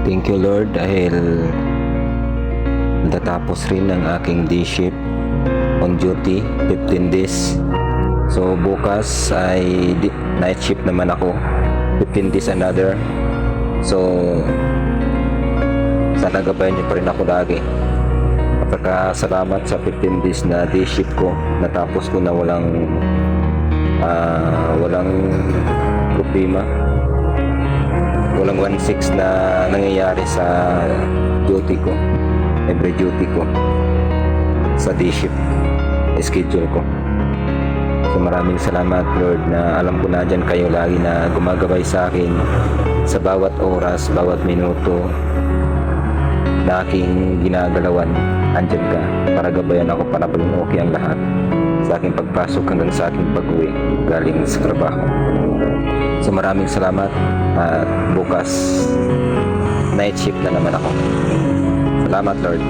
Thank you Lord dahil natatapos rin ang aking day shift on duty, 15 days. So bukas ay night shift naman ako, 15 days another. So sana gabayan niyo pa rin ako lagi. Salamat sa 15 days na day shift ko, natapos ko na walang problema, walang 1-6 na nangyayari sa duty ko, every duty ko sa day shift schedule ko. So maraming salamat Lord na alam ko na dyan kayo lagi na gumagabay sa akin sa bawat oras, bawat minuto na aking ginagalawan. Andyan ka para gabayan ako, para palunuki ang lahat sa aking pagpasok hanggang sa aking pag-uwi galing sa trabaho. So maraming salamat at bukas night shift na naman ako. Salamat Lord.